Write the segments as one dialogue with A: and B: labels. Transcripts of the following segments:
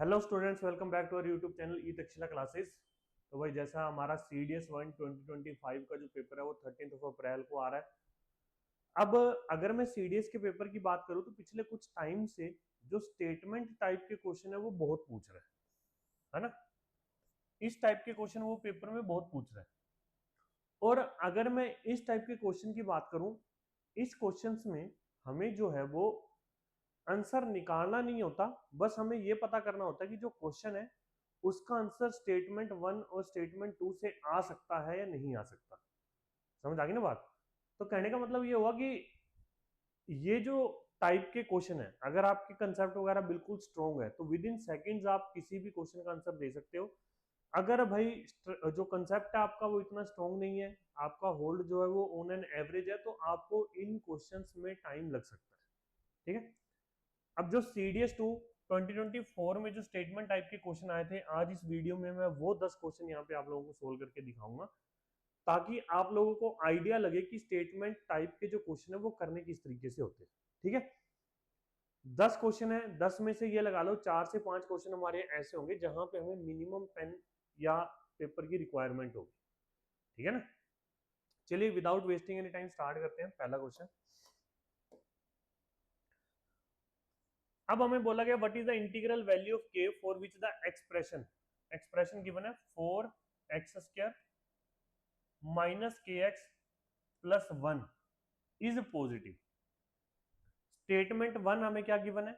A: Hello students, welcome back to our YouTube channel E Takshashila classes. तो भाई जैसा हमारा CDS 1 2025 का जो पेपर है वो 13 अप्रैल को आ रहा है। अब अगर मैं CDS के पेपर की बात करूं तो पिछले कुछ टाइम से जो स्टेटमेंट टाइप के क्वेश्चन है वो बहुत पूछ रहे हैं, है ना। इस टाइप के क्वेश्चन वो पेपर में बहुत पूछ रहे हैं। और अगर मैं इस टाइप के क्वेश्चन की बात करूं, इस क्वेश्चन में हमें जो है वो आंसर निकालना नहीं होता, बस हमें यह पता करना होता है कि जो क्वेश्चन है उसका आंसर स्टेटमेंट 1 और स्टेटमेंट 2 से आ सकता है या नहीं आ सकता। समझ आ गई ना बात। तो कहने का मतलब ये हुआ कि ये जो टाइप के क्वेश्चन है, अगर आपके कंसेप्ट वगैरह बिल्कुल स्ट्रॉन्ग है तो विद इन सेकेंड्स आप किसी भी क्वेश्चन का आंसर दे सकते हो। अगर भाई जो कंसेप्ट है आपका वो इतना स्ट्रॉन्ग नहीं है, आपका होल्ड जो है वो ऑन एन एवरेज है, तो आपको इन क्वेश्चंस में टाइम लग सकता है। ठीक है। अब जो CDS 2 2024 में जो स्टेटमेंट टाइप के क्वेश्चन आए थे, आज इस वीडियो में मैं वो 10 क्वेश्चन यहाँ पे आप लोगों को सोल्व करके दिखाऊंगा, ताकि आप लोगों को आइडिया लगे कि स्टेटमेंट टाइप के जो क्वेश्चन है वो करने किस तरीके से होते हैं। ठीक है। 10 क्वेश्चन है, 10 में से ये लगा लो 4 से 5 क्वेश्चन हमारे ऐसे होंगे जहां पे हमें मिनिमम पेन या पेपर की रिक्वायरमेंट होगी। ठीक है ना। चलिए without wasting any time start करते हैं। पहला क्वेश्चन, अब हमें बोला गया what is the integral value of K for which the expression expression given है 4x² minus KX+1 is positive. Statement 1 हमें क्या गिवन है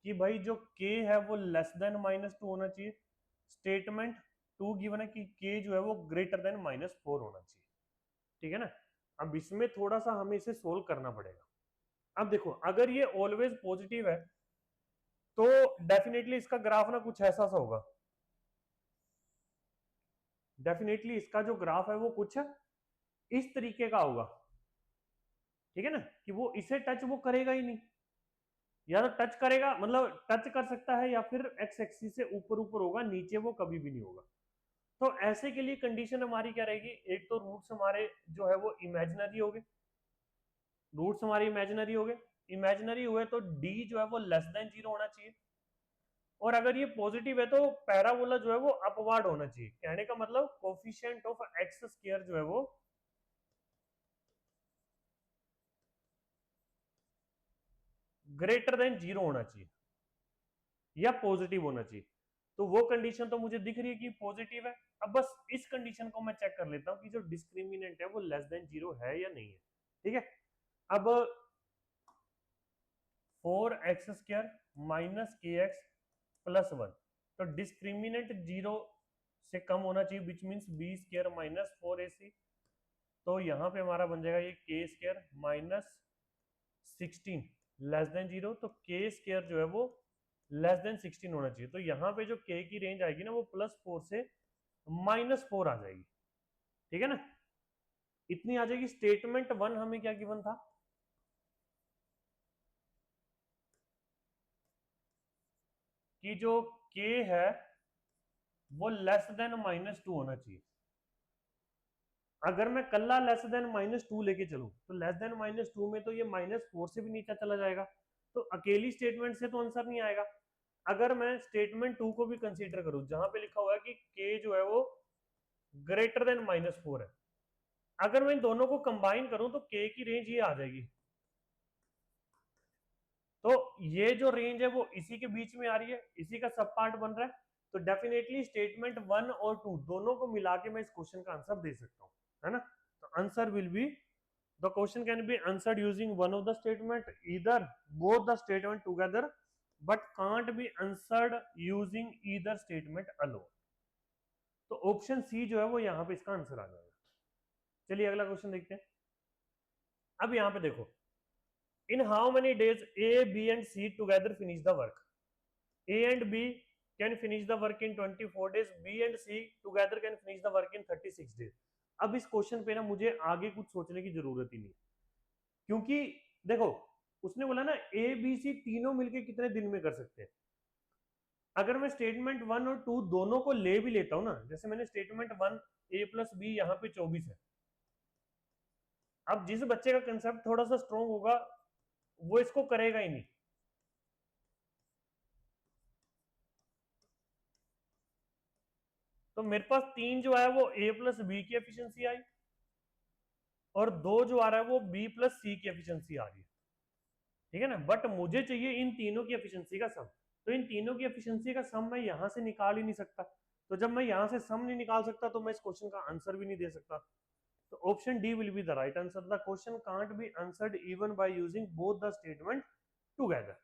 A: कि भाई जो k है वो लेस देन -2 होना चाहिए। स्टेटमेंट 2 गिवन है कि k जो है वो ग्रेटर देन -4 होना चाहिए। ठीक है ना। अब इसमें थोड़ा सा हमें इसे सोल्व करना पड़ेगा। अब देखो, अगर ये ऑलवेज पॉजिटिव है तो डेफिनेटली इसका ग्राफ ना कुछ ऐसा सा होगा। डेफिनेटली इसका जो ग्राफ है वो कुछ इस तरीके का होगा। ठीक है ना, कि वो इसे टच वो करेगा ही नहीं, या तो टच करेगा मतलब टच कर सकता है, या फिर एक्स एक्सिस से ऊपर ऊपर होगा, नीचे वो कभी भी नहीं होगा। तो ऐसे के लिए कंडीशन हमारी क्या रहेगी, एक तो रूट्स हमारे जो है वो इमेजिनरी हो गए। रूट्स हमारे इमेजिनरी हो गए, इमेजिनरी हुए तो डी जो है वो लेस देन 0 होना चाहिए। और अगर ये पॉजिटिव है तो पैराबोला जो है वो अपवार्ड होना चाहिए। कहने का मतलब कोफिशिएंट ऑफ x² जो है वो >0 होना चाहिए या पॉजिटिव होना चाहिए। तो वो कंडीशन तो मुझे दिख रही है कि पॉजिटिव है। अब बस इस कंडीशन को मैं चेक कर लेता हूं कि जो डिस्क्रिमिनेंट है वो <0 है या नहीं है। ठीक है। अब 4x² माइनस KX+1, तो डिस्क्रिमिनेंट 0 से कम होना चाहिए, which means B² minus 4AC। तो यहां पे हमारा बन जाएगा ये K² माइनस 16 <0, तो K² जो है वो <16 होना चाहिए। तो यहां पे जो K की रेंज आएगी ना वो +4 से -4 आ जाएगी। ठीक है ना, इतनी आ जाएगी। स्टेटमेंट 1 हमें क्या गिवन था कि जो K है वो <-2 होना चाहिए। अगर मैं कल्ला <-2 लेके चलूं तो <-2 में तो ये -4 से भी नीचे चला जाएगा, तो अकेली स्टेटमेंट से तो आंसर नहीं आएगा। अगर मैं स्टेटमेंट 2 को भी कंसीडर करूं जहां पे लिखा हुआ है कि K जो है वो <-4 है, अगर मैं इन दोनों को कंबाइन करूं तो K की रेंज ये आ जाएगी। तो ये जो रेंज है वो इसी के बीच में आ रही है, इसी का सब पार्ट बन रहा है। तो डेफिनेटली स्टेटमेंट 1 और 2 दोनों को मिला के मैं इस क्वेश्चन का आंसर दे सकता हूं, है ना। तो answer will be, the question can be answered using one of the statement, either both the statement together, but can't be answered using either statement alone. तो ऑप्शन सी जो है वो यहां पे इसका आंसर आ जाएगा। चलिए अगला क्वेश्चन देखते हैं। अब यहां पे देखो, in how many days A B and C together finish the work. A and B can finish the work in 24 days. B and C together can finish the work in 36 days. अब इस question पे ना मुझे आगे कुछ सोचने की जरूरत ही नहीं, क्योंकि देखो उसने बोला ना A B C तीनों मिलके कितने दिन में कर सकते हैं। अगर मैं स्टेटमेंट 1 और 2 दोनों को ले भी लेता हूं ना, जैसे मैंने स्टेटमेंट 1 A+B यहां पे 24 है। अब जिस बच्चे का कंसेप्ट थोड़ा सा स्ट्रॉन्ग होगा वो इसको करेगा ही नहीं। तो मेरे पास 3 जो है वो ए प्लस बी की एफिशिएंसी आई और 2 जो आ रहा है वो बी प्लस सी की एफिशिएंसी आ रही है, ठीक है ना। बट मुझे चाहिए इन तीनों की एफिशिएंसी का सम, तो इन तीनों की एफिशिएंसी का सम मैं यहां से निकाल ही नहीं सकता, तो जब मैं यहां से सम नहीं निकाल सकता तो मैं इस क्वेश्चन का आंसर भी नहीं दे सकता। तो option D will be the right answer, the question can't be answered even by using both the statement together.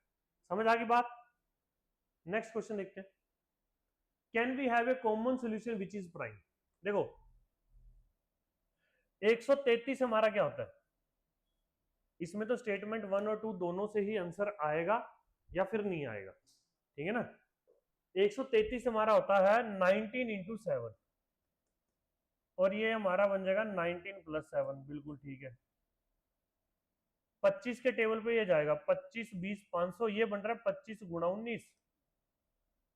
A: समझ आ गई बात। नेक्स्ट क्वेश्चन देखते हैं, can we have a common solution which is prime. देखो 133 हमारा क्या होता है, इसमें तो स्टेटमेंट 1 और 2 दोनों से ही आंसर आएगा या फिर नहीं आएगा, ठीक है ना। 133 हमारा होता है 19 इंटू 7 और ये हमारा बन जाएगा 19 प्लस 7, बिल्कुल ठीक है। 25 के टेबल पे ये जाएगा 25 20 500, ये बन रहा है 25 गुणा 19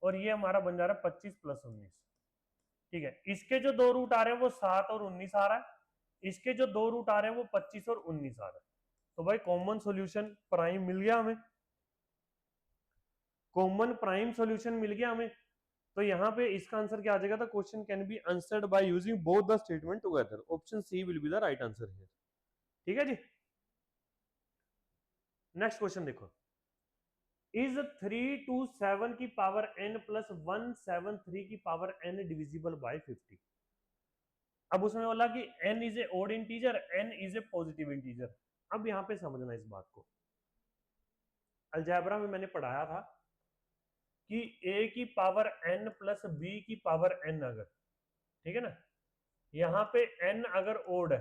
A: और ये हमारा बन जा रहा है 25 प्लस 19, ठीक है। इसके जो दो रूट आ रहे हैं वो 7 और 19 आ रहा है, इसके जो दो रूट आ रहे हैं वो 25 और 19 आ रहा है। तो भाई कॉमन सॉल्यूशन प्राइम मिल गया हमें, कॉमन प्राइम सॉल्यूशन मिल गया हमें। तो यहाँ पे इसका आंसर क्या आ जाएगा, the question can be answered by using both the statement together, option C will be the right answer here, ठीक है जी। नेक्स्ट क्वेश्चन देखो, इज 3 टू 7 की पावर n प्लस 173 की पावर n डिविजिबल बाय 50। अब उसमें बोला कि n is a odd integer, n is a positive integer. अब यहां पे समझना इस बात को, अलजेब्रा में मैंने पढ़ाया था कि a की पावर n प्लस b की पावर n अगर, ठीक है ना, यहां पे n अगर ओड है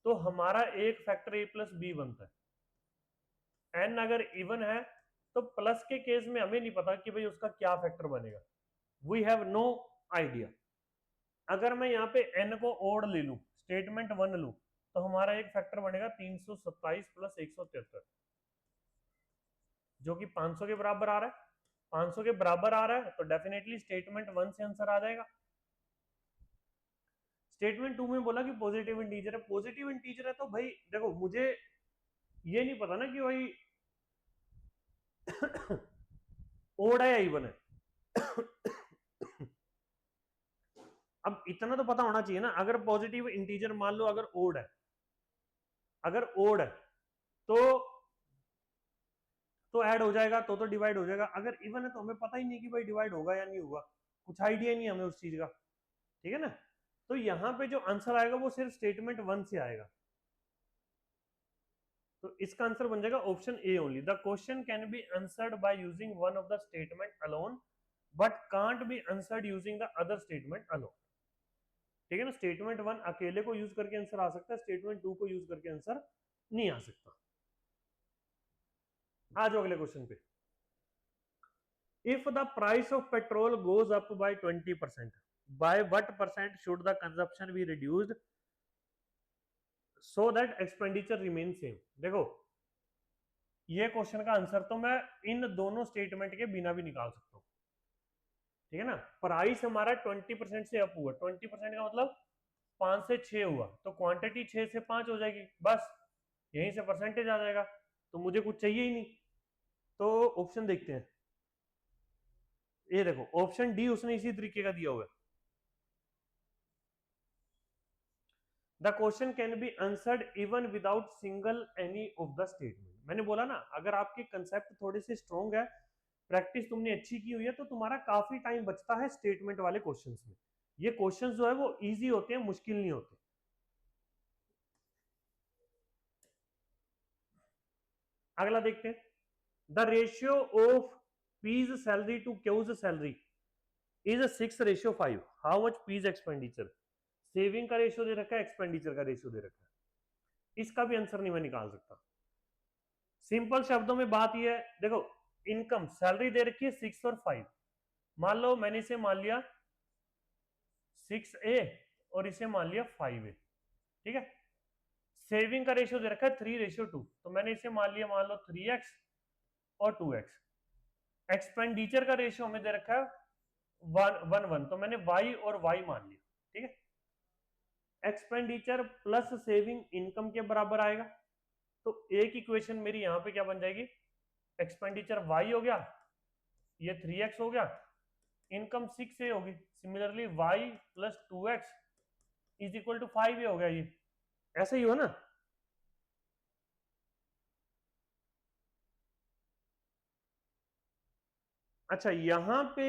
A: तो हमारा एक फैक्टर a प्लस बी बनता है। n अगर इवन है तो प्लस के केस में हमें नहीं पता कि भाई उसका क्या फैक्टर बनेगा, वी हैव नो आइडिया। अगर मैं यहाँ पे n को ओड ले लूं, स्टेटमेंट 1 लूं, तो हमारा एक फैक्टर बनेगा 327 प्लस 173 जो कि 500 के बराबर आ रहा है। 500 के बराबर आ रहा है तो डेफिनेटली स्टेटमेंट 1 से आंसर आ जाएगा। स्टेटमेंट 2 में बोला कि पॉजिटिव इंटीजर है, पॉजिटिव इंटीजर है तो भाई देखो मुझे ये नहीं पता ना कि भाई ओड है या इवन है। अब इतना तो पता होना चाहिए ना, अगर पॉजिटिव इंटीजर मान लो अगर ओड है, अगर ओड है तो ऐड हो जाएगा, तो डिवाइड हो जाएगा। अगर इवन है तो हमें पता ही नहीं कि भाई डिवाइड होगा या नहीं होगा, कुछ आइडिया नहीं हमें उस चीज का, ठीक है ना। तो यहां पे जो आंसर आएगा वो सिर्फ स्टेटमेंट 1 से आएगा, तो इसका आंसर बन जाएगा option A only, the question can be answered by using one of the statement alone but can't be answered using the other statement alone, ठीक है ना। स्टेटमेंट 1 अकेले को यूज करके आंसर आ सकता है, स्टेटमेंट 2 को यूज करके आंसर नहीं आ सकता। आ जाओ अगले क्वेश्चन पे, if the price of petrol goes up by 20%, by what percent should the consumption be reduced so that expenditure remain same. देखो ये क्वेश्चन का आंसर तो मैं इन दोनों स्टेटमेंट के बिना भी निकाल सकता हूं, ठीक है ना। प्राइस हमारा 20% से अप हुआ, 20% का मतलब 5 से 6 हुआ, तो क्वांटिटी 6 से 5 हो जाएगी, बस यहीं से परसेंटेज आ जाएगा, तो मुझे कुछ चाहिए ही नहीं। तो ऑप्शन देखते हैं, ये देखो ऑप्शन डी उसने इसी तरीके का दिया हुआ है, the question can be answered even without single any of the statement. मैंने बोला ना अगर आपके कंसेप्ट थोड़े से स्ट्रॉन्ग है, प्रैक्टिस तुमने अच्छी की हुई है, तो तुम्हारा काफी टाइम बचता है स्टेटमेंट वाले क्वेश्चंस में। ये क्वेश्चंस जो है वो इजी होते हैं, मुश्किल नहीं होते। अगला देखते हैं, the ratio of P's salary to Q's salary is 6:5, how much P's expenditure. Saving का रेशियो दे रखा है, एक्सपेंडिचर का रेशियो दे रखा है, इसका भी आंसर नहीं मैं निकाल सकता। सिंपल शब्दों में बात यह है, देखो इनकम सैलरी दे रखी है 6 और 5, मान लो मैंने इसे मान लिया 6A और इसे मान लिया 5A, ठीक है। सेविंग का रेशियो दे रखा है 3:2, तो मैंने इसे मान लिया मान लो 3x और 2x। एक्सपेंडिचर का रेशियो हमें दे रखा है 1:1, तो मैंने y और y मान लिया, ठीक है। एक्सपेंडिचर प्लस सेविंग इनकम के बराबर आएगा, तो एक इक्वेशन मेरी यहां पे क्या बन जाएगी, एक्सपेंडिचर y हो गया, ये 3x हो गया, इनकम 6 होगी, similarly y plus 2x is equal to 5 हो गया, ये ऐसा ही हो ना। अच्छा यहां पे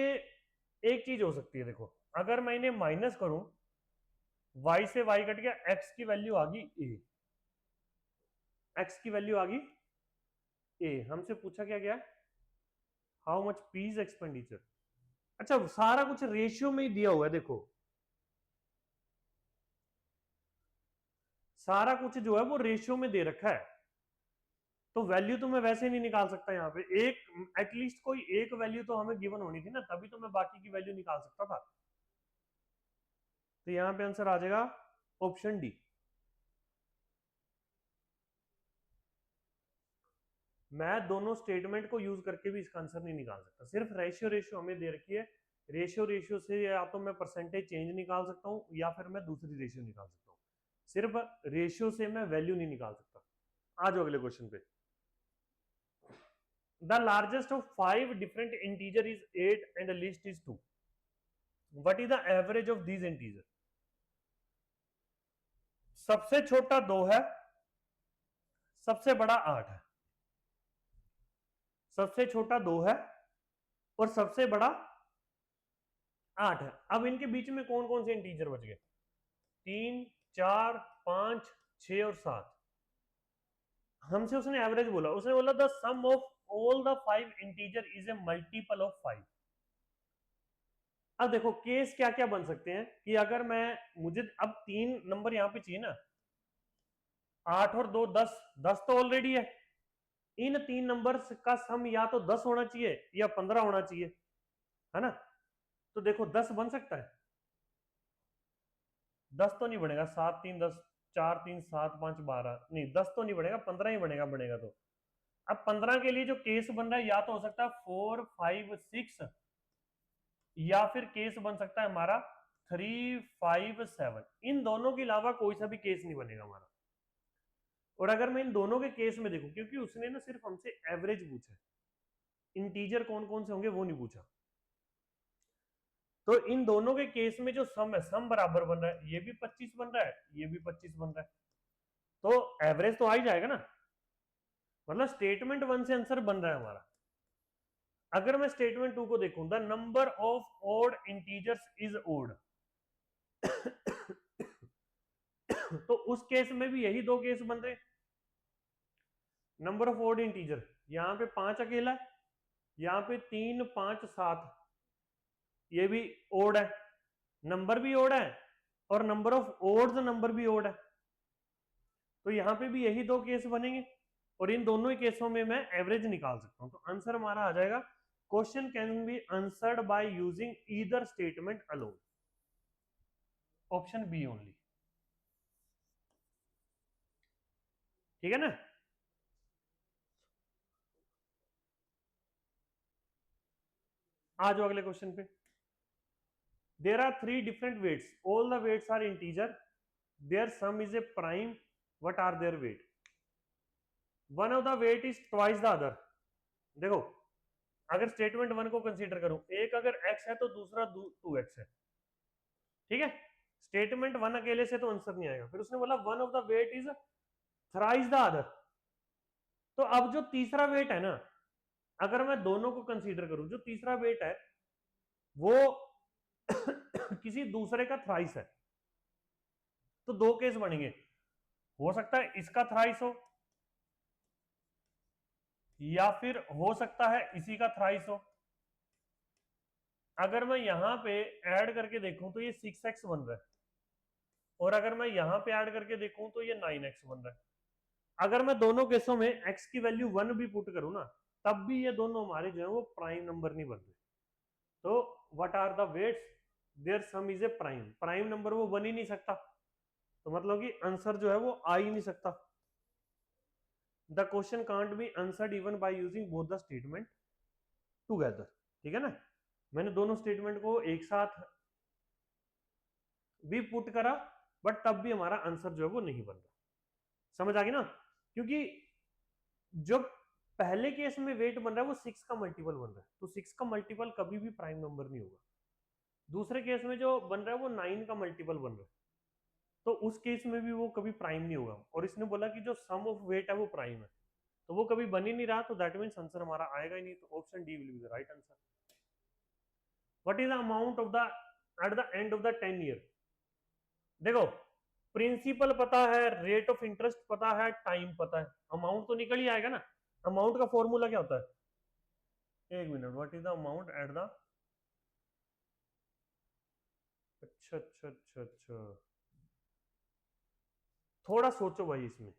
A: एक चीज हो सकती है, देखो अगर मैं इन्हें माइनस करूं, y से y कट गया, x की वैल्यू आ गई a, x की वैल्यू आ गई a, हमसे पूछा क्या गया, how much p is expenditure. अच्छा सारा कुछ रेशियो में ही दिया हुआ है, देखो सारा कुछ जो है वो रेशियो में दे रखा है, तो वैल्यू तो मैं वैसे नहीं निकाल सकता यहाँ पे, एक एटलीस्ट कोई एक वैल्यू तो हमें गिवन होनी थी ना, तभी तो मैं बाकी की वैल्यू निकाल सकता था। तो यहां पे आंसर आ जाएगा ऑप्शन डी। मैं दोनों स्टेटमेंट को यूज करके भी इसका आंसर नहीं निकाल सकता, सिर्फ रेशियो रेशियो हमें दे रखी है, रेशियो रेशियो से या तो मैं परसेंटेज चेंज निकाल सकता हूं या फिर मैं दूसरी रेशियो निकाल सकता हूं, सिर्फ रेशियो से मैं वैल्यू नहीं निकाल सकता। आ जाओ अगले क्वेश्चन पे। The largest of 5 different integer is 8 and least is 2, what is the average of these integer. सबसे छोटा 2 है, सबसे बड़ा 8 है, सबसे छोटा 2 है और सबसे बड़ा 8 है। अब इनके बीच में कौन कौन से इंटीजर बच गए, 3 4 5 6 और 7। हमसे उसने एवरेज बोला, उसने बोला the sum of all the 5 integer is a multiple of 5। अब देखो केस क्या क्या बन सकते हैं कि अगर मैं, मुझे अब 3 नंबर यहां पे चाहिए ना, 8 और 2 10, 10 तो ऑलरेडी है, इन 3 नंबर का सम या तो 10 होना चाहिए या 15 होना चाहिए, है ना। तो देखो 10 बन सकता है, 10 तो नहीं बनेगा, 7 3 10, 4 3 7 5 12, नहीं 10 तो नहीं बनेगा, 15 ही बनेगा, बनेगा तो। अब 15 के लिए जो केस बन रहा है या तो हो सकता है 4 5 6, या फिर केस बन सकता है हमारा 3 5 7, इन दोनों के अलावा कोई सा भी केस नहीं बनेगा हमारा। और अगर मैं इन दोनों के केस में देखूं, क्योंकि उसने ना सिर्फ हमसे एवरेज पूछा, इंटीजर कौन कौन से होंगे वो नहीं पूछा, तो इन दोनों के केस में जो सम है, सम बराबर बन रहा है, ये भी 25 बन रहा है, ये भी 25 बन रहा है, तो एवरेज तो आ ही जाएगा ना, मतलब स्टेटमेंट 1 से आंसर बन रहा है हमारा। अगर मैं स्टेटमेंट 2 को देखूं, the number of odd integers is odd, तो उस केस में भी यही दो केस बन रहे, नंबर ऑफ ओड इंटीजर, यहां पे 5 अकेला है, यहां पे 3 5 7, ये भी ओड है, नंबर भी ओड है और नंबर ऑफ ओड्स नंबर भी ओड है, तो यहां पे भी यही दो केस बनेंगे और इन दोनों ही केसों में मैं एवरेज निकाल सकता हूं। तो आंसर हमारा आ जाएगा, question can be answered by using either statement alone, option B only. ठीक है ना। आ जाओ अगले क्वेश्चन पे। There are 3 different weights, all the weights are integer, their sum is a prime, what are their weight. One of the weight is twice the other. देखो अगर statement 1 को कंसीडर करूं, एक अगर x है तो दूसरा 2x है, ठीक है। स्टेटमेंट 1 अकेले से तो आंसर नहीं आएगा, फिर उसने बोला one of the weight is thrice the other, तो अब जो तीसरा वेट है ना, अगर मैं दोनों को कंसीडर करूं, जो तीसरा वेट है वो किसी दूसरे का थ्राइस है, तो दो केस बनेंगे, हो सकता है इसका थ्राइस हो या फिर हो सकता है इसी का थ्राइस हो। अगर मैं यहां पे ऐड करके देखूं तो ये 6x बन रहा है, और अगर मैं यहां पे ऐड करके देखूं तो ये 9x बन रहा है। अगर मैं दोनों केसों में x की वैल्यू 1 भी पुट करूं ना, तब भी ये दोनों हमारे जो है वो प्राइम नंबर नहीं बन रहे। तो what are the weights, their sum is a prime, prime number वो बन ही नहीं सकता, तो मतलब कि आंसर जो है वो आ ही नहीं सकता। The question can't be answered even by using both the statement together. ठीक है ना, मैंने दोनों स्टेटमेंट को एक साथ भी पुट करा, बट तब भी हमारा आंसर जो है वो नहीं बन रहा। समझ आ गई ना, क्योंकि जो पहले केस में वेट बन रहा है वो 6 का मल्टीपल बन रहा है, तो 6 का मल्टीपल कभी भी प्राइम नंबर नहीं होगा। दूसरे केस में जो बन रहा है वो 9 का मल्टीपल बन रहा है, तो उस केस में भी वो कभी प्राइम नहीं होगा। और इसने बोला कि जो सम ऑफ वेट है वो प्राइम है, तो वो कभी बन ही नहीं रहा, तो दैट मीन्स आंसर हमारा आएगा ही नहीं। तो option D will be the right answer. What is the amount of the at the end of the 10 year? देखो, प्रिंसिपल पता है, रेट ऑफ इंटरेस्ट पता है, टाइम पता है, अमाउंट तो निकल ही आएगा ना। अमाउंट का फॉर्मूला क्या होता है? एक minute, what is the amount at the, अच्छा अच्छा अच्छा अच्छा, थोड़ा सोचो भाई इसमें।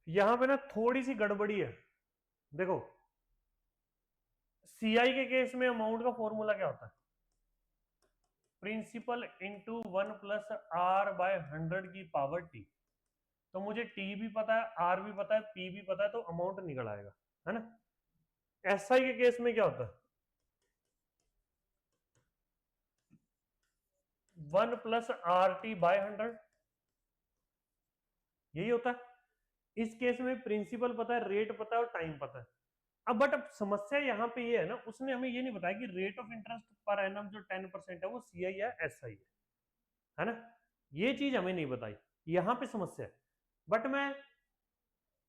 A: यहां पे ना थोड़ी सी गड़बड़ी है। देखो, सीआई के केस में अमाउंट का फॉर्मूला क्या होता है? प्रिंसिपल इंटू 1 + r/100 की पावर टी। तो मुझे टी भी पता है, आर भी पता है, पी भी पता है, तो अमाउंट निकल आएगा, है ना। एसआई के केस में क्या होता है? 1 + RT/100, यही होता है। इस केस में प्रिंसिपल पता है, रेट पता है और टाइम पता है। अब समस्या यहाँ पे ये है ना, उसने हमें ये नहीं बताया कि rate of interest per annum जो 10% है वो सीआई है एसआई है ना। ये चीज हमें नहीं बताई, यहाँ पे समस्या है। बट मैं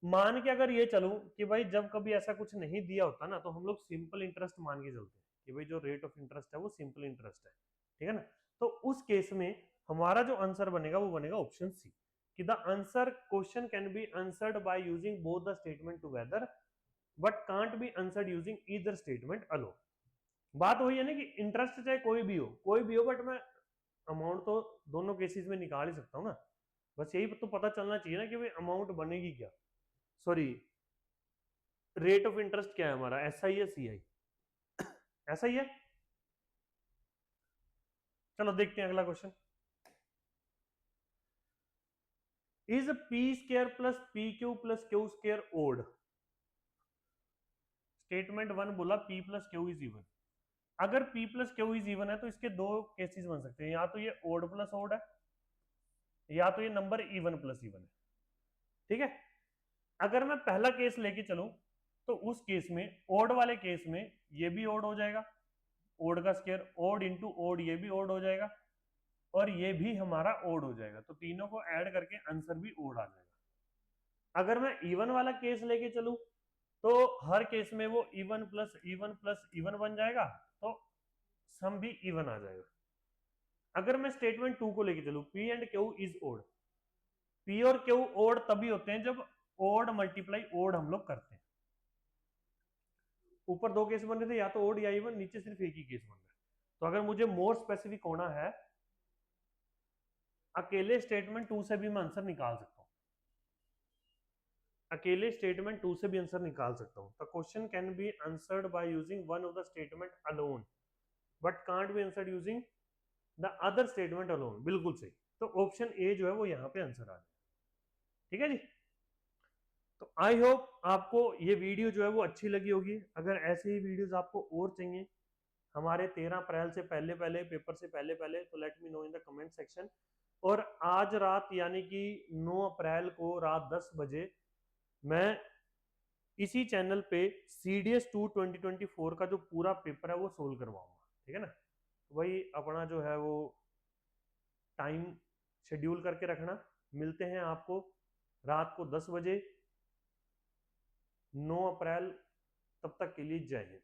A: मान के अगर ये चलूं कि भाई जब कभी ऐसा कुछ नहीं दिया होता ना, तो हम लोग सिंपल इंटरेस्ट मान के चलते हैं कि भाई जो रेट ऑफ इंटरेस्ट है वो सिंपल इंटरेस्ट है, ठीक है ना। तो उस केस में हमारा जो आंसर बनेगा वो बनेगा ऑप्शन सी, कि the answer question can be answered by using both the statement together but can't be answered using either statement alone. बात वही है ना कि इंटरेस्ट चाहे कोई भी हो, बट मैं अमाउंट तो दोनों केसेस में निकाल ही सकता हूँ ना। बस यही तो पता चलना चाहिए ना कि भाई अमाउंट बनेगी क्या, सॉरी रेट ऑफ इंटरेस्ट क्या है हमारा, एस आई है सी आई, ऐसा ही है। चलो देखते हैं अगला question. Is P square plus P Q plus Q square odd? Statement one बोला P plus Q is even. अगर P plus Q is even है तो इसके दो केसेस बन सकते हैं, या तो ये ओड प्लस ओड है, या तो ये नंबर इवन प्लस इवन है, ठीक है। अगर मैं पहला केस लेके चलूं, तो उस केस में, ओड वाले केस में, ये भी ओड हो जाएगा, ओड का स्क्वायर, ओड इंटू ओड, ये भी ओड हो जाएगा, और ये भी हमारा ओड हो जाएगा, तो तीनों को ऐड करके आंसर भी ओड आ जाएगा। अगर मैं इवन वाला केस लेके चलूं, तो हर केस में वो even plus even plus even बन जाएगा, तो सम भी इवन आ जाएगा। अगर मैं स्टेटमेंट टू को लेके चलूं, P and Q is odd, P और क्यू ओड तभी होते हैं जब ओड मल्टीप्लाई ओड हम लोग करते हैं। ऊपर दो केस बन रहे थे, या तो ओड या इवन, नीचे सिर्फ एक ही केस बन रहा है। तो अगर मुझे मोर स्पेसिफिक होना है, अकेले स्टेटमेंट टू से भी मैं आंसर निकाल सकता हूं, अकेले स्टेटमेंट टू से भी आंसर निकाल सकता हूं। The question can be answered by using one of the statement alone but can't be answered using the other statement alone, बिल्कुल सही। तो ऑप्शन ए जो है वो यहाँ पे आंसर आ जाए, ठीक है जी। तो आई होप आपको ये वीडियो जो है वो अच्छी लगी होगी। अगर ऐसे ही वीडियोस आपको और चाहिए हमारे 13 अप्रैल से पहले पहले, पेपर से पहले पहले, तो let me know in the comment section. और आज रात यानी कि 9 अप्रैल को रात 10 बजे मैं इसी चैनल पे CDS 2 2024 का जो पूरा पेपर है वो सोल्व करवाऊंगा, ठीक है ना। तो भाई अपना जो है वो टाइम शेड्यूल करके रखना। मिलते हैं आपको रात को 10 बजे, 9 अप्रैल। तब तक के लिए जय हिंद।